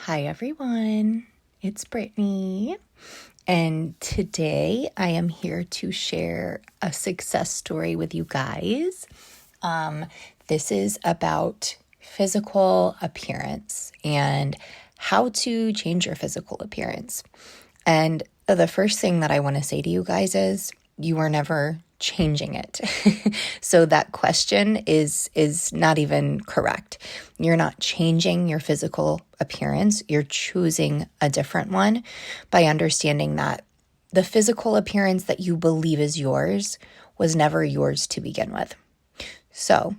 Hi everyone, it's Brittany, and today I am here to share a success story with you guys. This is about physical appearance and how to change your physical appearance. And the first thing that I want to say to you guys is you are never changing it. So that question is not even correct. You're not changing your physical appearance. You're choosing a different one by understanding that the physical appearance that you believe is yours was never yours to begin with. So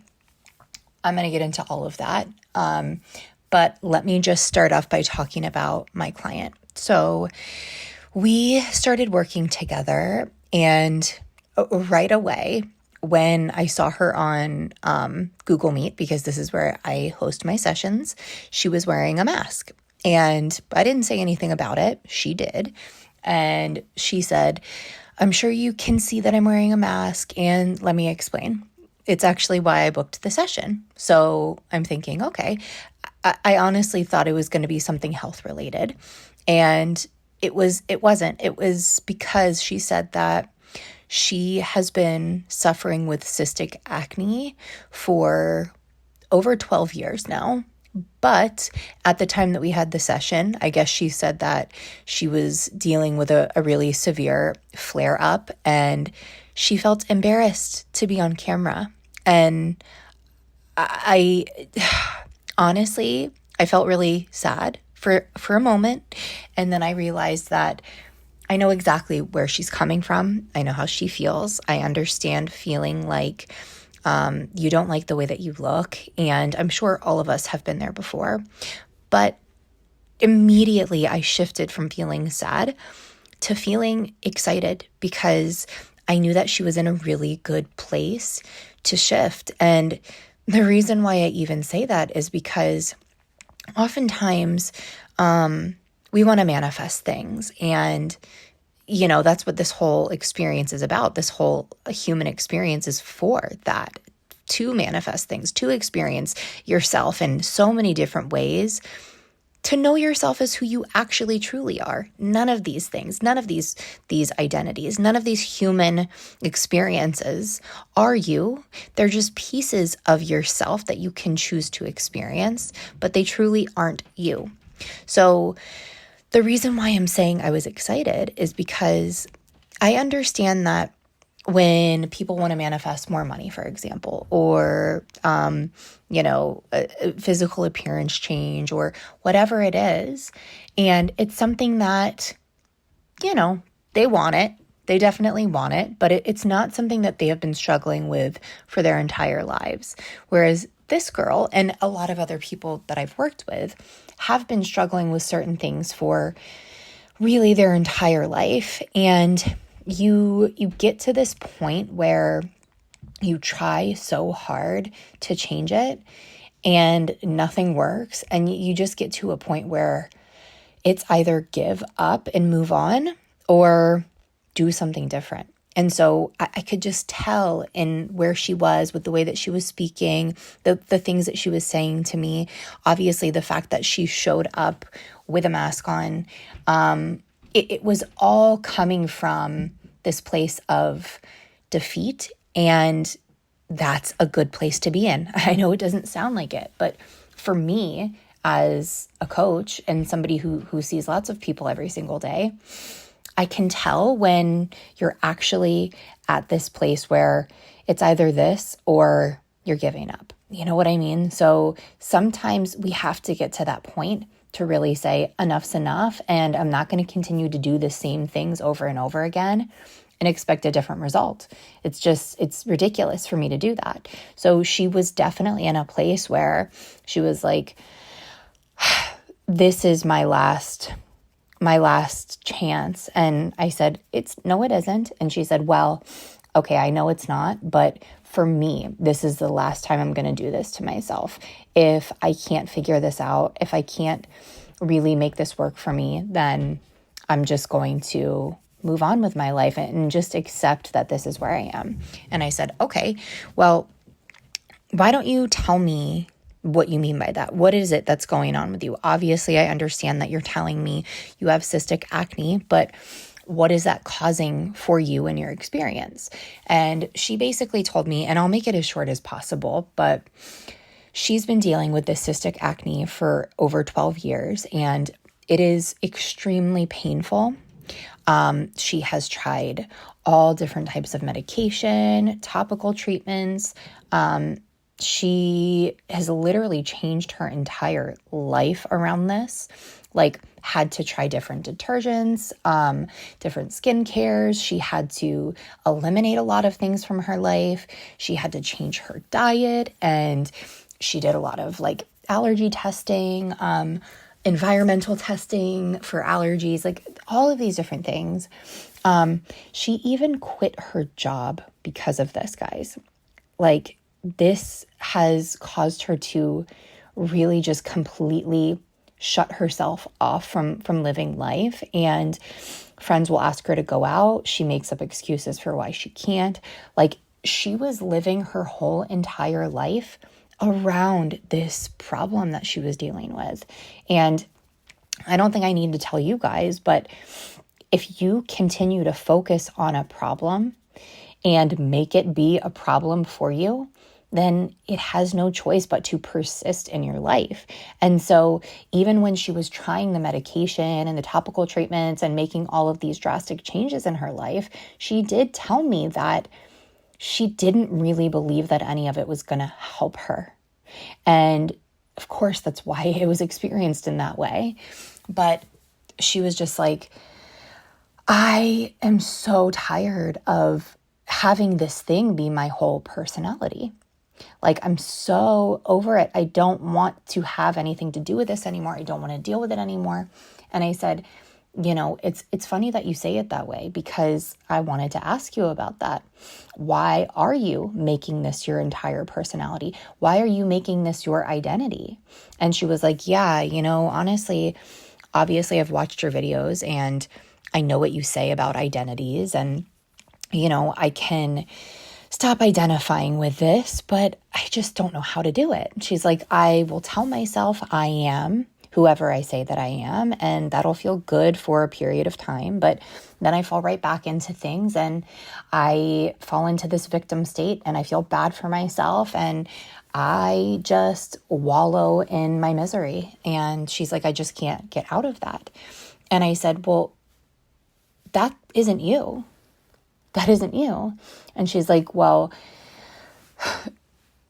I'm going to get into all of that. But let me just start off by talking about my client. So we started working together, and right away, when I saw her on Google Meet, because this is where I host my sessions, she was wearing a mask. And I didn't say anything about it. She did. And she said, "I'm sure you can see that I'm wearing a mask, and let me explain. It's actually why I booked the session." So I'm thinking, okay, I honestly thought it was going to be something health related. And it wasn't. It was because she said that she has been suffering with cystic acne for over 12 years now. But at the time that we had the session, I guess she said that she was dealing with a really severe flare up, and she felt embarrassed to be on camera. And I honestly, I felt really sad for a moment. And then I realized that I know exactly where she's coming from. I know how she feels. I understand feeling like you don't like the way that you look. And I'm sure all of us have been there before. But immediately I shifted from feeling sad to feeling excited, because I knew that she was in a really good place to shift. And the reason why I even say that is because oftentimes we want to manifest things, and that's what this whole experience is about. This whole human experience is for that, to manifest things, to experience yourself in so many different ways, to know yourself as who you actually truly are. None of these things, none of these identities, none of these human experiences are you. They're just pieces of yourself that you can choose to experience, but they truly aren't you. So the reason why I'm saying I was excited is because I understand that when people want to manifest more money, for example, or, a physical appearance change or whatever it is, and it's something that, they want it. They definitely want it, but it's not something that they have been struggling with for their entire lives. Whereas this girl and a lot of other people that I've worked with have been struggling with certain things for really their entire life. And you get to this point where you try so hard to change it and nothing works. And you just get to a point where it's either give up and move on or do something different. And so I could just tell in where she was with the way that she was speaking, the things that she was saying to me. Obviously, the fact that she showed up with a mask on, it was all coming from this place of defeat. And that's a good place to be in. I know it doesn't sound like it, but for me as a coach and somebody who sees lots of people every single day, I can tell when you're actually at this place where it's either this or you're giving up. You know what I mean? So sometimes we have to get to that point to really say enough's enough, and I'm not going to continue to do the same things over and over again and expect a different result. It's ridiculous for me to do that. So she was definitely in a place where she was like, this is my last chance. And I said, no, it isn't. And she said, well, okay, I know it's not, but for me, this is the last time I'm going to do this to myself. If I can't figure this out, if I can't really make this work for me, then I'm just going to move on with my life and just accept that this is where I am. And I said, okay, well, why don't you tell me what you mean by that. What is it that's going on with you? Obviously, I understand that you're telling me you have cystic acne, but what is that causing for you in your experience? And she basically told me, and I'll make it as short as possible, but she's been dealing with this cystic acne for over 12 years, and it is extremely painful. She has tried all different types of medication, topical treatments. She has literally changed her entire life around this, like had to try different detergents, different skincares. She had to eliminate a lot of things from her life. She had to change her diet, and she did a lot of like allergy testing, environmental testing for allergies, like all of these different things. She even quit her job because of this, guys. Like, this has caused her to really just completely shut herself off from living life. And friends will ask her to go out. She makes up excuses for why she can't. Like, she was living her whole entire life around this problem that she was dealing with. And I don't think I need to tell you guys, but if you continue to focus on a problem and make it be a problem for you, then it has no choice but to persist in your life. And so even when she was trying the medication and the topical treatments and making all of these drastic changes in her life, she did tell me that she didn't really believe that any of it was going to help her. And of course, that's why it was experienced in that way. But she was just like, I am so tired of having this thing be my whole personality. Like, I'm so over it. I don't want to have anything to do with this anymore. I don't want to deal with it anymore. And I said, you know, it's funny that you say it that way, because I wanted to ask you about that. Why are you making this your entire personality? Why are you making this your identity? And she was like, yeah, you know, honestly, obviously I've watched your videos and I know what you say about identities, and, you know, I can stop identifying with this, but I just don't know how to do it. She's like, I will tell myself I am whoever I say that I am, and that'll feel good for a period of time. But then I fall right back into things, and I fall into this victim state, and I feel bad for myself, and I just wallow in my misery. And she's like, I just can't get out of that. And I said, well, that isn't you. That isn't you. And she's like, well,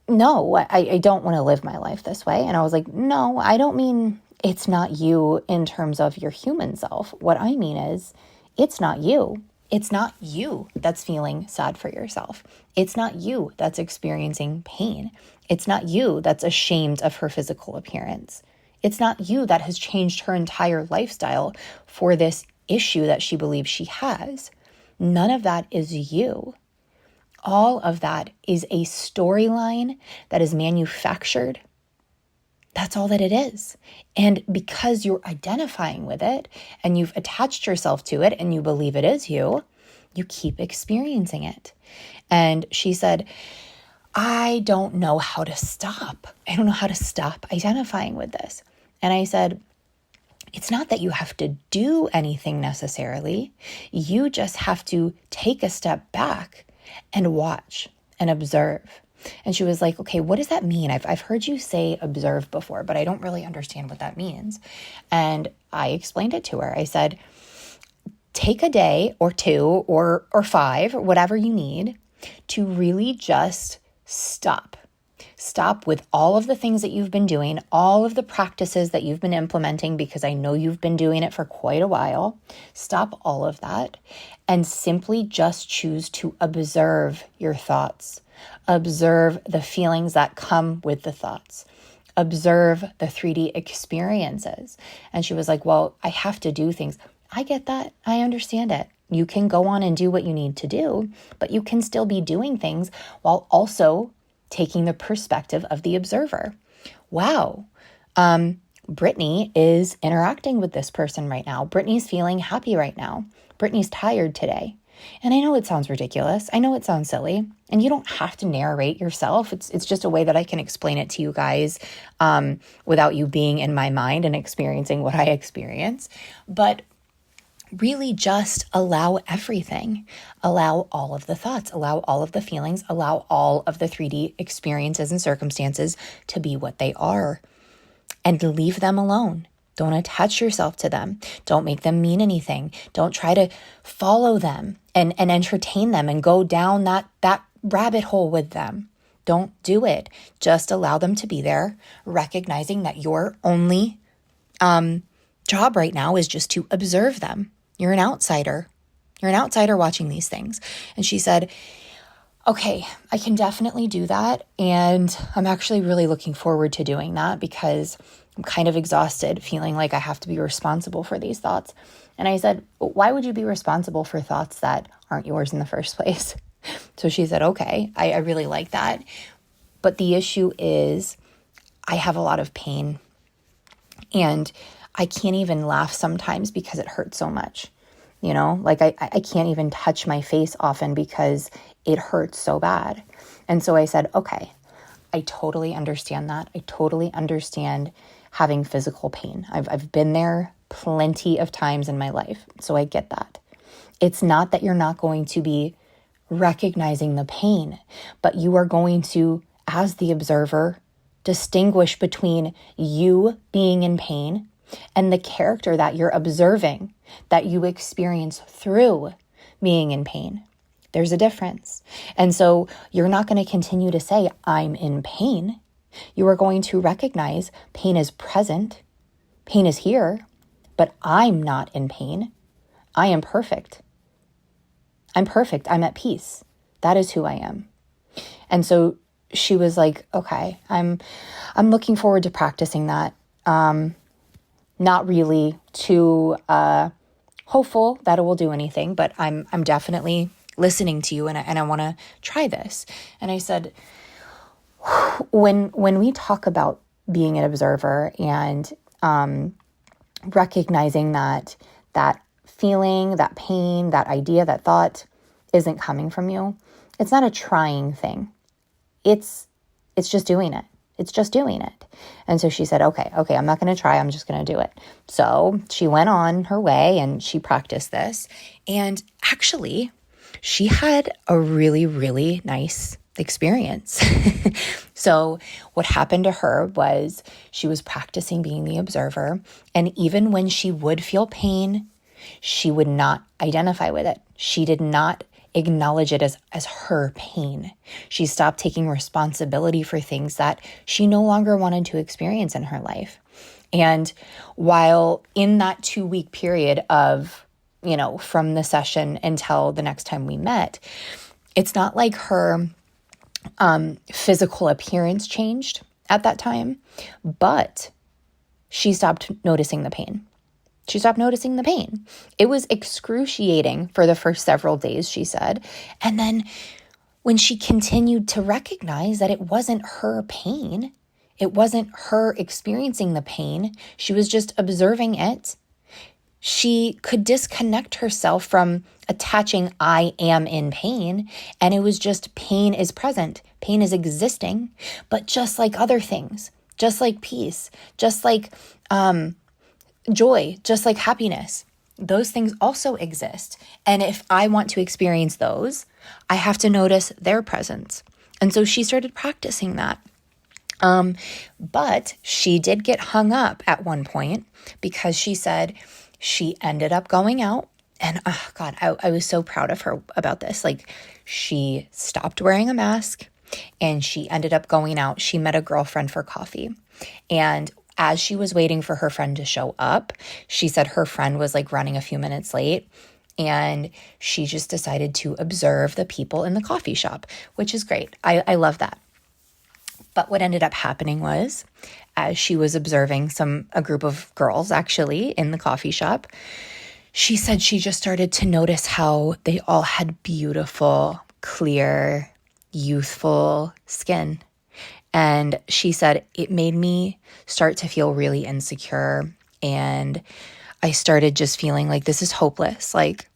no, I don't want to live my life this way. And I was like, no, I don't mean it's not you in terms of your human self. What I mean is, it's not you. It's not you that's feeling sad for yourself. It's not you that's experiencing pain. It's not you that's ashamed of her physical appearance. It's not you that has changed her entire lifestyle for this issue that she believes she has. None of that is you. All of that is a storyline that is manufactured. That's all that it is. And because you're identifying with it and you've attached yourself to it and you believe it is you, you keep experiencing it. And she said, I don't know how to stop. I don't know how to stop identifying with this. And I said, it's not that you have to do anything necessarily. You just have to take a step back and watch and observe. And she was like, okay, what does that mean? I've heard you say observe before, but I don't really understand what that means. And I explained it to her. I said, take a day or two or 5, whatever you need, to really just stop. Stop with all of the things that you've been doing, all of the practices that you've been implementing, because I know you've been doing it for quite a while. Stop all of that and simply just choose to observe your thoughts. Observe the feelings that come with the thoughts. Observe the 3D experiences. And she was like, well, I have to do things. I get that. I understand it. You can go on and do what you need to do, but you can still be doing things while also taking the perspective of the observer. Wow. Brittany is interacting with this person right now. Brittany's feeling happy right now. Brittany's tired today. And I know it sounds ridiculous. I know it sounds silly. And you don't have to narrate yourself. It's just a way that I can explain it to you guys without you being in my mind and experiencing what I experience. But really just allow everything. Allow all of the thoughts, allow all of the feelings, allow all of the 3D experiences and circumstances to be what they are, and leave them alone. Don't attach yourself to them. Don't make them mean anything. Don't try to follow them and entertain them and go down that rabbit hole with them. Don't do it. Just allow them to be there, recognizing that your only job right now is just to observe them. You're an outsider. You're an outsider watching these things. And she said, okay, I can definitely do that. And I'm actually really looking forward to doing that because I'm kind of exhausted, feeling like I have to be responsible for these thoughts. And I said, why would you be responsible for thoughts that aren't yours in the first place? So she said, okay, I really like that. But the issue is I have a lot of pain and I can't even laugh sometimes because it hurts so much. You know, like I can't even touch my face often because it hurts so bad. And so I said, okay, I totally understand that. I totally understand having physical pain. I've been there plenty of times in my life. So I get that. It's not that you're not going to be recognizing the pain, but you are going to, as the observer, distinguish between you being in pain and the character that you're observing, that you experience through being in pain. There's a difference. And so you're not going to continue to say, I'm in pain. You are going to recognize pain is present. Pain is here, but I'm not in pain. I am perfect. I'm perfect. I'm at peace. That is who I am. And so she was like, okay, I'm looking forward to practicing that. Not really too hopeful that it will do anything, but I'm definitely listening to you and I want to try this. And I said, when we talk about being an observer and recognizing that feeling, that pain, that idea, that thought isn't coming from you, it's not a trying thing. It's just doing it. It's just doing it. And so she said, okay, I'm not going to try. I'm just going to do it. So she went on her way and she practiced this. And actually, she had a really, really nice experience. So what happened to her was she was practicing being the observer. And even when she would feel pain, she would not identify with it. She did not acknowledge it as her pain. She stopped taking responsibility for things that she no longer wanted to experience in her life. And while in that 2-week period of, from the session until the next time we met, it's not like her physical appearance changed at that time, but she stopped noticing the pain. She stopped noticing the pain. It was excruciating for the first several days, she said. And then when she continued to recognize that it wasn't her pain, it wasn't her experiencing the pain, she was just observing it, she could disconnect herself from attaching I am in pain. And it was just pain is present. Pain is existing. But just like other things, just like peace, just like joy, just like happiness, those things also exist. And if I want to experience those, I have to notice their presence. And so she started practicing that. But she did get hung up at one point because she said she ended up going out. And oh God, I was so proud of her about this. Like, she stopped wearing a mask and she ended up going out. She met a girlfriend for coffee. And as she was waiting for her friend to show up, she said her friend was like running a few minutes late. And she just decided to observe the people in the coffee shop, which is great. I love that. But what ended up happening was, as she was observing a group of girls actually in the coffee shop, she said she just started to notice how they all had beautiful, clear, youthful skin. And she said it made me start to feel really insecure. And I started just feeling like this is hopeless. Like,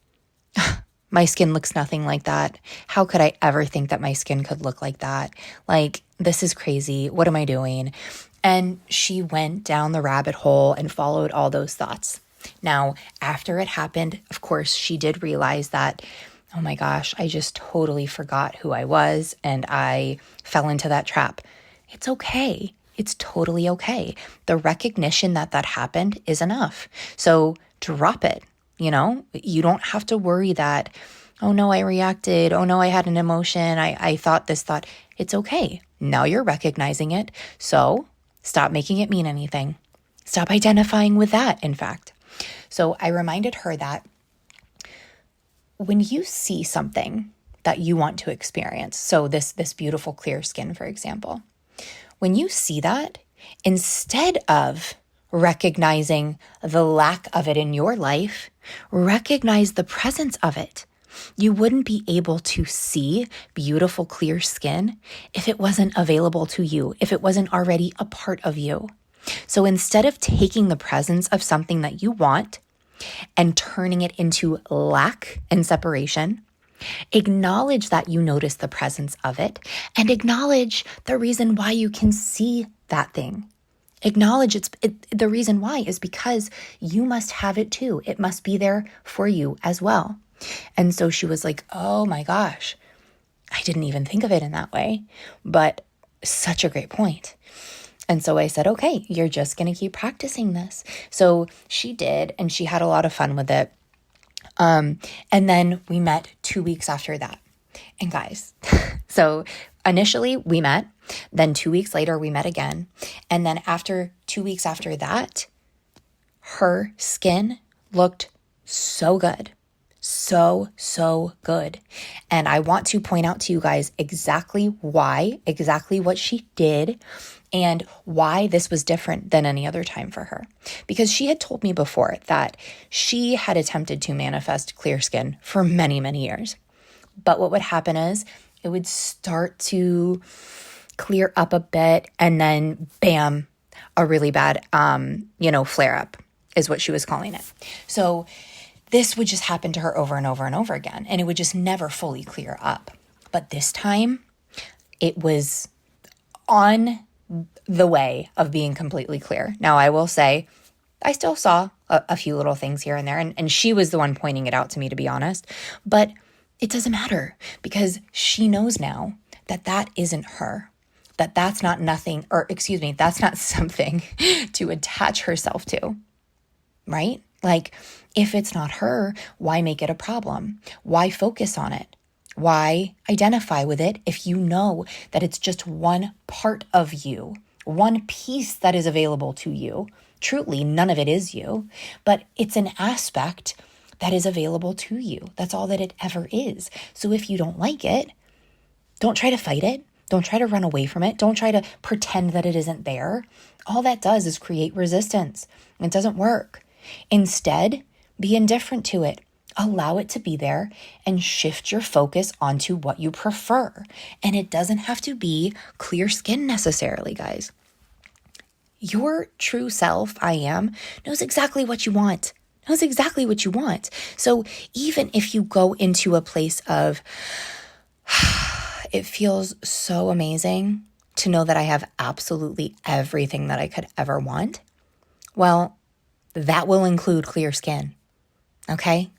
My skin looks nothing like that. How could I ever think that my skin could look like that? Like, this is crazy. What am I doing? And she went down the rabbit hole and followed all those thoughts. Now, after it happened, of course, she did realize that, oh my gosh, I just totally forgot who I was and I fell into that trap. It's okay. It's totally okay. The recognition that that happened is enough. So drop it. You know, you don't have to worry that, oh no, I reacted. Oh no, I had an emotion. I thought this thought. It's okay. Now you're recognizing it. So stop making it mean anything. Stop identifying with that, in fact. So I reminded her that when you see something that you want to experience, so this beautiful clear skin, for example, when you see that, instead of recognizing the lack of it in your life, recognize the presence of it. You wouldn't be able to see beautiful, clear skin if it wasn't available to you, if it wasn't already a part of you. So instead of taking the presence of something that you want and turning it into lack and separation, acknowledge that you notice the presence of it and acknowledge the reason why you can see that thing. Acknowledge the reason why is because you must have it too. It must be there for you as well. And so she was like, oh my gosh, I didn't even think of it in that way, but such a great point. And so I said, okay, you're just going to keep practicing this. So she did, and she had a lot of fun with it. And then we met 2 weeks after that. And guys, so initially we met, then 2 weeks later we met again. And then after 2 weeks after that, her skin looked so good. So good. And I want to point out to you guys exactly what she did and why this was different than any other time for her. Because she had told me before that she had attempted to manifest clear skin for many, many years. But what would happen is it would start to clear up a bit and then bam, a really bad, flare up is what she was calling it. So this would just happen to her over and over and over again, and it would just never fully clear up. But this time, it was on the way of being completely clear. Now, I will say, I still saw a few little things here and there, and she was the one pointing it out to me, to be honest. But it doesn't matter because she knows now that that isn't her, that's not nothing, or excuse me, that's not something to attach herself to, right? Like, if it's not her, why make it a problem? Why focus on it? Why identify with it if you know that it's just one part of you, one piece that is available to you? Truly, none of it is you, but it's an aspect that is available to you. That's all that it ever is. So if you don't like it, don't try to fight it. Don't try to run away from it. Don't try to pretend that it isn't there. All that does is create resistance. It doesn't work. Instead, be indifferent to it. Allow it to be there and shift your focus onto what you prefer. And it doesn't have to be clear skin necessarily, guys. Your true self, I am, knows exactly what you want. So even if you go into a place of, it feels so amazing to know that I have absolutely everything that I could ever want, well, that will include clear skin. Okay?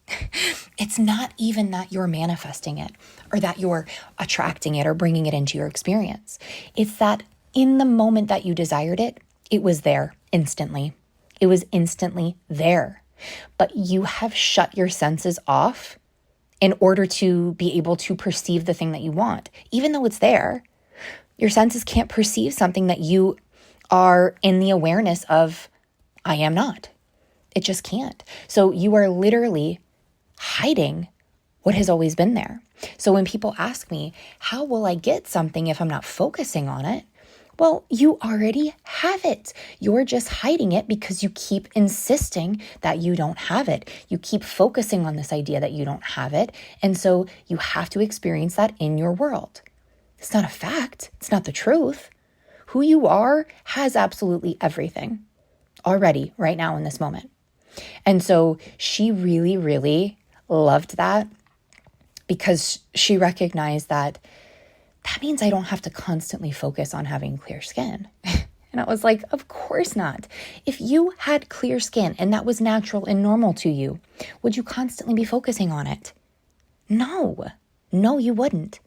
It's not even that you're manifesting it or that you're attracting it or bringing it into your experience. It's that in the moment that you desired it, it was there instantly. It was instantly there. But you have shut your senses off in order to be able to perceive the thing that you want. Even though it's there, your senses can't perceive something that you are in the awareness of, I am not. It just can't. So you are literally hiding what has always been there. So when people ask me, how will I get something if I'm not focusing on it? Well, you already have it. You're just hiding it because you keep insisting that you don't have it. You keep focusing on this idea that you don't have it. And so you have to experience that in your world. It's not a fact. It's not the truth. Who you are has absolutely everything already right now in this moment. And so she really, really loved that. because she recognized that means I don't have to constantly focus on having clear skin. And I was like, of course not. If you had clear skin and that was natural and normal to you, would you constantly be focusing on it? No, you wouldn't.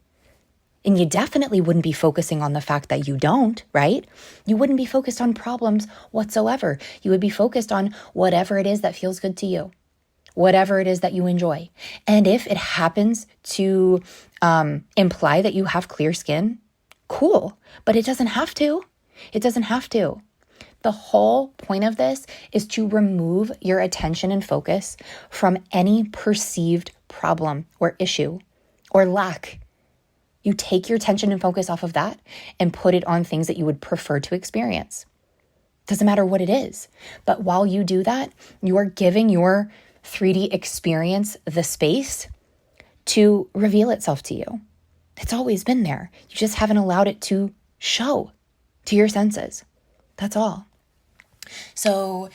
And you definitely wouldn't be focusing on the fact that you don't, right? You wouldn't be focused on problems whatsoever. You would be focused on whatever it is that feels good to you, whatever it is that you enjoy. And if it happens to imply that you have clear skin, cool, but it doesn't have to. It doesn't have to. The whole point of this is to remove your attention and focus from any perceived problem or issue or lack. You take your attention and focus off of that and put it on things that you would prefer to experience. Doesn't matter what it is. But while you do that, you are giving your 3D experience the space to reveal itself to you. It's always been there. You just haven't allowed it to show to your senses. That's all. So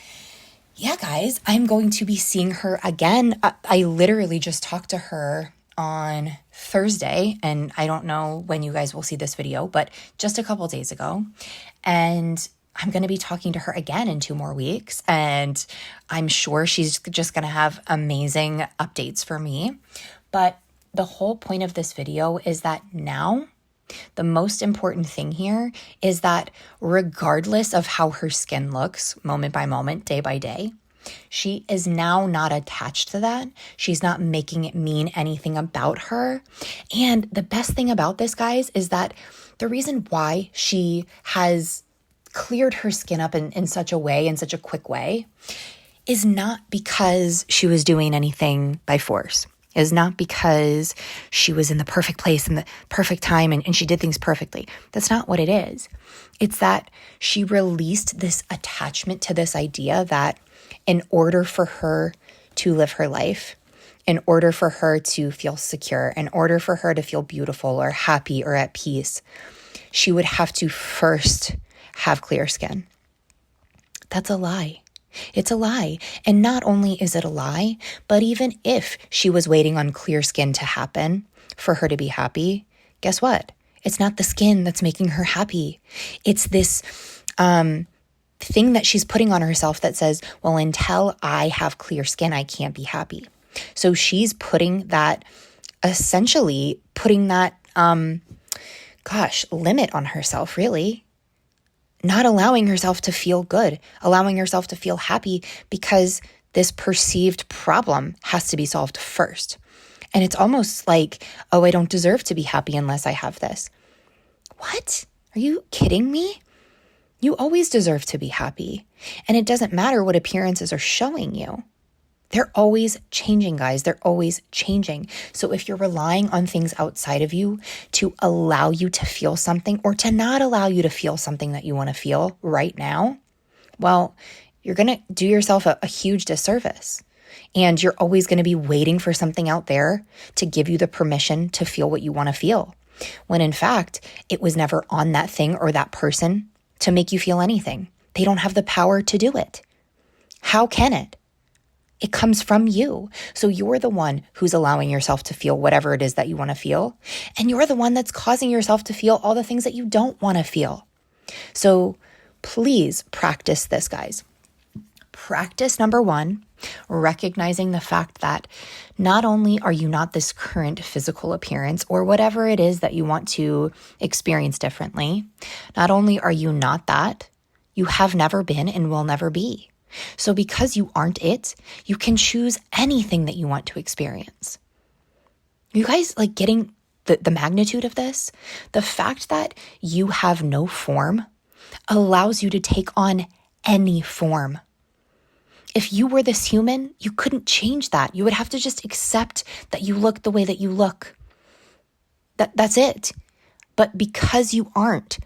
yeah, guys, I'm going to be seeing her again. I literally just talked to her on Thursday, and I don't know when you guys will see this video, but just a couple days ago. And I'm going to be talking to her again in 2 more weeks, and I'm sure she's just going to have amazing updates for me. But the whole point of this video is that now the most important thing here is that regardless of how her skin looks moment by moment, day by day, she is now not attached to that. She's not making it mean anything about her. And the best thing about this, guys, is that the reason why she has cleared her skin up in such a way, in such a quick way, is not because she was doing anything by force. Is not because she was in the perfect place and the perfect time and she did things perfectly. That's not what it is. It's that she released this attachment to this idea that in order for her to live her life, in order for her to feel secure, in order for her to feel beautiful or happy or at peace, she would have to first have clear skin. That's a lie. It's a lie. And not only is it a lie, but even if she was waiting on clear skin to happen for her to be happy, guess what? It's not the skin that's making her happy. It's this thing that she's putting on herself that says, well, until I have clear skin, I can't be happy. So she's putting that, essentially putting that, limit on herself, really. Not allowing herself to feel good, allowing herself to feel happy because this perceived problem has to be solved first. And it's almost like, oh, I don't deserve to be happy unless I have this. What? Are you kidding me? You always deserve to be happy. And it doesn't matter what appearances are showing you. They're always changing, guys. They're always changing. So if you're relying on things outside of you to allow you to feel something or to not allow you to feel something that you want to feel right now, well, you're going to do yourself a huge disservice. And you're always going to be waiting for something out there to give you the permission to feel what you want to feel. When in fact, it was never on that thing or that person to make you feel anything. They don't have the power to do it. How can it? It comes from you. So you're the one who's allowing yourself to feel whatever it is that you want to feel. And you're the one that's causing yourself to feel all the things that you don't want to feel. So please practice this, guys. Practice number 1, recognizing the fact that not only are you not this current physical appearance or whatever it is that you want to experience differently, not only are you not that, you have never been and will never be. So because you aren't it, you can choose anything that you want to experience. You guys getting the magnitude of this? The fact that you have no form allows you to take on any form. If you were this human, you couldn't change that. You would have to just accept that you look the way that you look. That's it. But because you aren't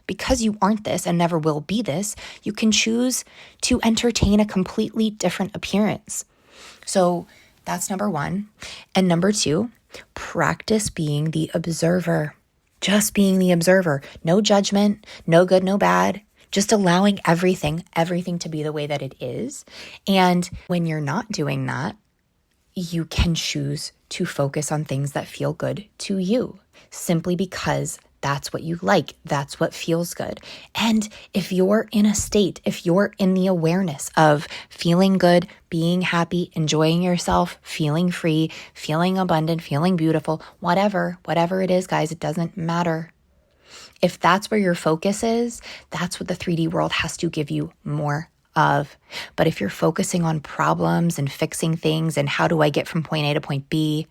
this and never will be this, you can choose to entertain a completely different appearance. So that's number 1. And number 2, practice being the observer. Just being the observer. No judgment, no good, no bad. Just allowing everything to be the way that it is. And when you're not doing that, you can choose to focus on things that feel good to you simply because that's what you like. That's what feels good. And if you're in a state, if you're in the awareness of feeling good, being happy, enjoying yourself, feeling free, feeling abundant, feeling beautiful, whatever it is, guys, it doesn't matter. If that's where your focus is, that's what the 3D world has to give you more of. But if you're focusing on problems and fixing things and how do I get from point A to point B,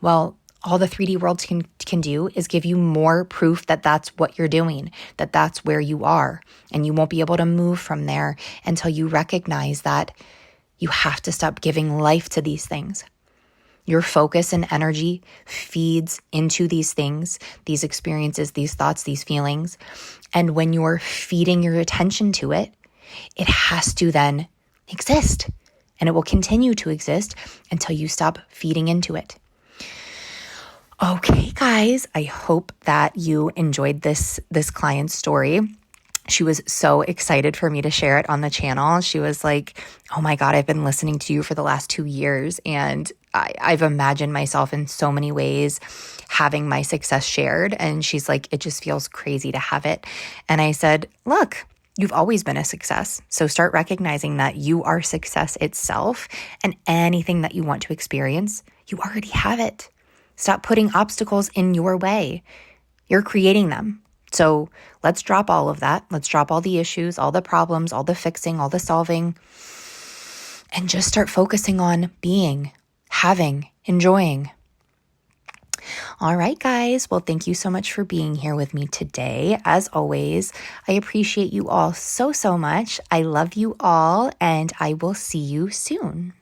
well, all the 3D world can do is give you more proof that that's what you're doing, that that's where you are. And you won't be able to move from there until you recognize that you have to stop giving life to these things. Your focus and energy feeds into these things, these experiences, these thoughts, these feelings. And when you're feeding your attention to it, it has to then exist. And it will continue to exist until you stop feeding into it. Okay, guys, I hope that you enjoyed this client's story. She was so excited for me to share it on the channel. She was like, oh my God, I've been listening to you for the last 2 years, and I've imagined myself in so many ways having my success shared. And she's like, it just feels crazy to have it. And I said, look, you've always been a success. So start recognizing that you are success itself, and anything that you want to experience, you already have it. Stop putting obstacles in your way. You're creating them. So let's drop all of that. Let's drop all the issues, all the problems, all the fixing, all the solving, and just start focusing on being, having, enjoying. All right, guys. Well, thank you so much for being here with me today. As always, I appreciate you all so much. I love you all, and I will see you soon.